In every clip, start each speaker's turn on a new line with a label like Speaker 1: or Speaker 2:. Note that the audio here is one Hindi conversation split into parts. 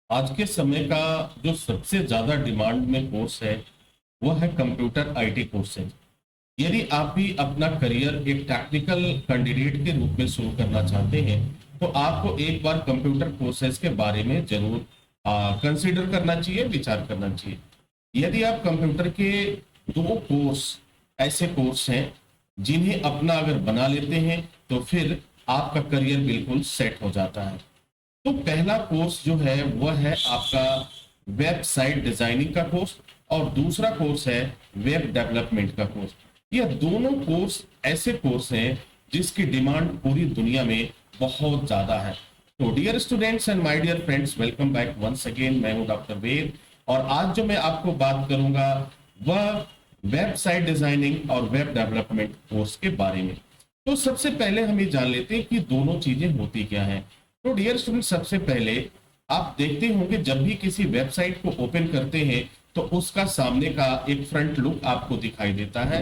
Speaker 1: आज के समय का जो सबसे ज्यादा डिमांड में कोर्स है वह है कंप्यूटर आईटी कोर्सेज। यदि आप भी अपना करियर एक टेक्निकल कैंडिडेट के रूप में शुरू करना चाहते हैं तो आपको एक बार कंप्यूटर कोर्सेज के बारे में जरूर कंसीडर करना चाहिए, विचार करना चाहिए। यदि आप कंप्यूटर के दो कोर्स ऐसे कोर्स हैं जिन्हें अपना अगर बना लेते हैं तो फिर आपका करियर बिल्कुल सेट हो जाता है। तो पहला कोर्स जो है वह है आपका वेबसाइट डिजाइनिंग का कोर्स और दूसरा कोर्स है वेब डेवलपमेंट का कोर्स। यह दोनों कोर्स ऐसे कोर्स हैं जिसकी डिमांड पूरी दुनिया में बहुत ज्यादा है। तो dear students and my dear friends, welcome back once again. मैं हूं डॉक्टर वेद और आज जो मैं आपको बात करूंगा वह वेबसाइट डिजाइनिंग और वेब डेवलपमेंट कोर्स के बारे में। तो सबसे पहले हम ये जान लेते हैं कि दोनों चीजें होती क्या हैं। तो डियर स्टूडेंट, सबसे पहले आप देखते होंगे जब भी किसी वेबसाइट को ओपन करते हैं तो उसका सामने का एक फ्रंट लुक आपको दिखाई देता है।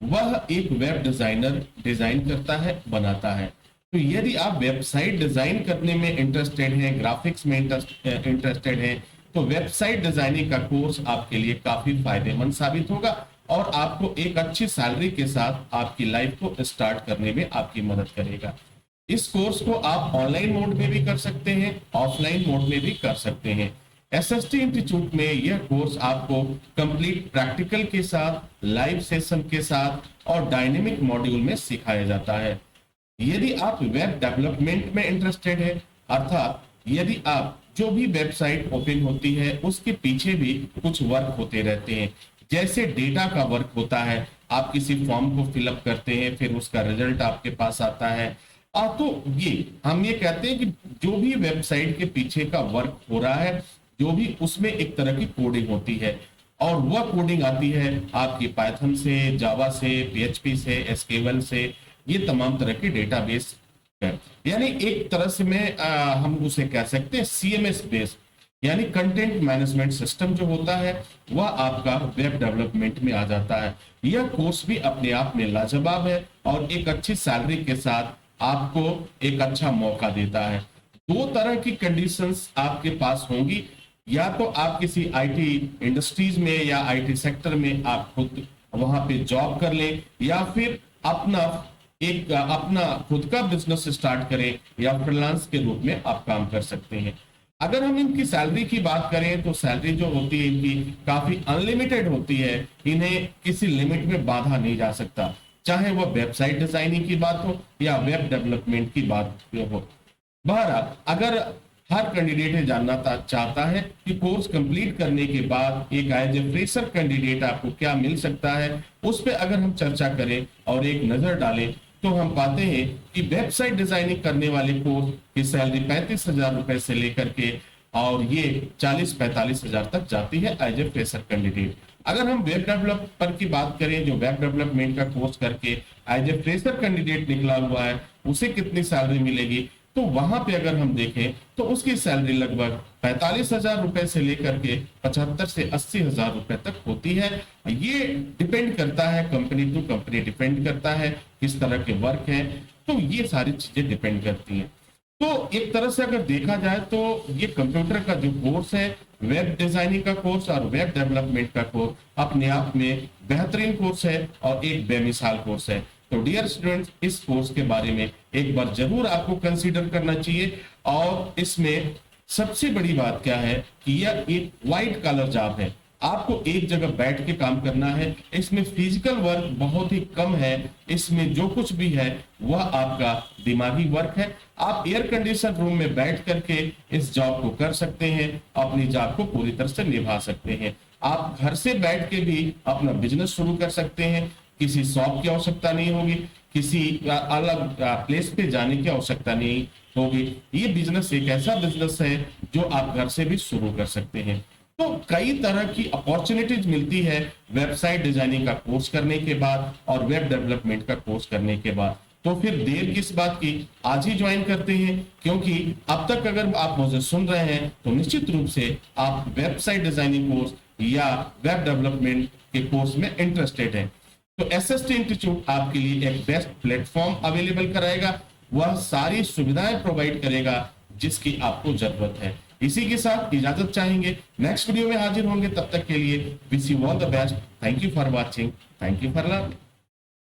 Speaker 1: वह एक वेब डिजाइनर डिजाइन करता है, बनाता है। तो यदि आप वेबसाइट डिजाइन करने में इंटरेस्टेड हैं, ग्राफिक्स में इंटरेस्टेड हैं, तो वेबसाइट डिजाइनिंग का कोर्स आपके लिए काफी फायदेमंद साबित होगा और आपको एक अच्छी सैलरी के साथ आपकी लाइफ को स्टार्ट करने में आपकी मदद करेगा। इस कोर्स को आप ऑनलाइन मोड में भी कर सकते हैं, ऑफलाइन मोड में भी कर सकते हैं। एसएसटी इंस्टीट्यूट में यह कोर्स आपको कंप्लीट प्रैक्टिकल के साथ, लाइव सेशन के साथ और डायनेमिक मॉड्यूल में सिखाया जाता है। यदि आप वेब डेवलपमेंट में इंटरेस्टेड है, अर्थात यदि आप जो भी वेबसाइट ओपन होती है उसके पीछे भी कुछ वर्क होते रहते हैं, जैसे डेटा का वर्क होता है, आप किसी फॉर्म को फिलअप करते हैं फिर उसका रिजल्ट आपके पास आता है। तो ये हम ये कहते हैं कि जो भी वेबसाइट के पीछे का वर्क हो रहा है, जो भी उसमें एक तरह की कोडिंग होती है और वह कोडिंग आती है आपकी पाइथन से, जावा से, पीएचपी से, एसक्यूएल से, ये तमाम तरह के डेटाबेस है। यानी एक तरह से हम उसे कह सकते हैं सीएमएस बेस्ड, यानी कंटेंट मैनेजमेंट सिस्टम जो होता है वह आपका वेब डेवलपमेंट में आ जाता है। यह कोर्स भी अपने आप में लाजवाब है और एक अच्छी सैलरी के साथ आपको एक अच्छा मौका देता है। दो तरह की कंडीशंस आपके पास होंगी, या तो आप किसी आईटी इंडस्ट्रीज में या आईटी सेक्टर में आप खुद वहां पे जॉब कर लें, या फिर अपना खुद का बिजनेस स्टार्ट करें या फ्रीलांस के रूप में आप काम कर सकते हैं। अगर हम इनकी सैलरी की बात करें तो सैलरी जो होती है इनकी काफी अनलिमिटेड होती है, इन्हें किसी लिमिट में बांधा नहीं जा सकता, चाहे वह वेबसाइट डिजाइनिंग की बात हो या वेब डेवलपमेंट की बात हो। बहरहाल अगर हर कैंडिडेट ये जानना चाहता है कि कोर्स कंप्लीट करने के बाद एक एज ए फ्रेशर कैंडिडेट आपको क्या मिल सकता है, उस पर अगर हम चर्चा करें और एक नजर डालें तो हम पाते हैं कि वेबसाइट डिजाइनिंग करने वाले कोर्स की सैलरी 35,000 रुपए से लेकर के और ये 40-45,000 तक जाती है एज ए फ्रेशर कैंडिडेट। अगर हम वेब डेवलपर की बात करें जो वेब डेवलपमेंट का कोर्स करके एज ए फ्रेशर कैंडिडेट निकला हुआ है, उसे कितनी सैलरी मिलेगी, तो वहां पे अगर हम देखें तो उसकी सैलरी लगभग 45,000 रुपए से लेकर के 75 से 80,000 रुपए तक होती है। ये डिपेंड करता है, कंपनी टू कंपनी डिपेंड करता है किस तरह के वर्क है, तो ये सारी चीजें डिपेंड करती हैं। तो एक तरह से अगर देखा जाए तो ये कंप्यूटर का जो कोर्स है, वेब डिजाइनिंग का कोर्स और वेब डेवलपमेंट का कोर्स अपने आप में बेहतरीन कोर्स है और एक बेमिसाल कोर्स है। तो डियर स्टूडेंट्स, इस कोर्स के बारे में एक बार जरूर आपको कंसीडर करना चाहिए। और इसमें सबसे बड़ी बात क्या है कि यह एक वाइट कॉलर जॉब है, आपको एक जगह बैठ के काम करना है। इसमें फिजिकल वर्क बहुत ही कम है, इसमें जो कुछ भी है वह आपका दिमागी वर्क है। आप एयर कंडीशन रूम में बैठ करके इस जॉब को कर सकते हैं, अपनी जॉब को पूरी तरह से निभा सकते हैं। आप घर से बैठ के भी अपना बिजनेस शुरू कर सकते हैं, किसी शॉप की आवश्यकता नहीं होगी, किसी अलग प्लेस पे जाने की आवश्यकता नहीं होगी। ये बिजनेस एक ऐसा बिजनेस है जो आप घर से भी शुरू कर सकते हैं। तो कई तरह की अपॉर्चुनिटीज मिलती है वेबसाइट डिजाइनिंग का कोर्स करने के बाद और वेब डेवलपमेंट का कोर्स करने के बाद। तो फिर देर किस बात की, आज ही ज्वाइन करते हैं, क्योंकि अब तक अगर आप मुझे सुन रहे हैं तो निश्चित रूप से आप वेबसाइट डिजाइनिंग कोर्स या वेब डेवलपमेंट के कोर्स में इंटरेस्टेड हैं। तो एसएसटी इंस्टीट्यूट आपके लिए एक बेस्ट प्लेटफॉर्म अवेलेबल कराएगा, वह सारी सुविधाएं प्रोवाइड करेगा जिसकी आपको जरूरत है। इसी के साथ इजाजत चाहेंगे, नेक्स्ट वीडियो में हाजिर होंगे, तब तक के लिए wish you all the best. Thank you for watching, thank you for learning.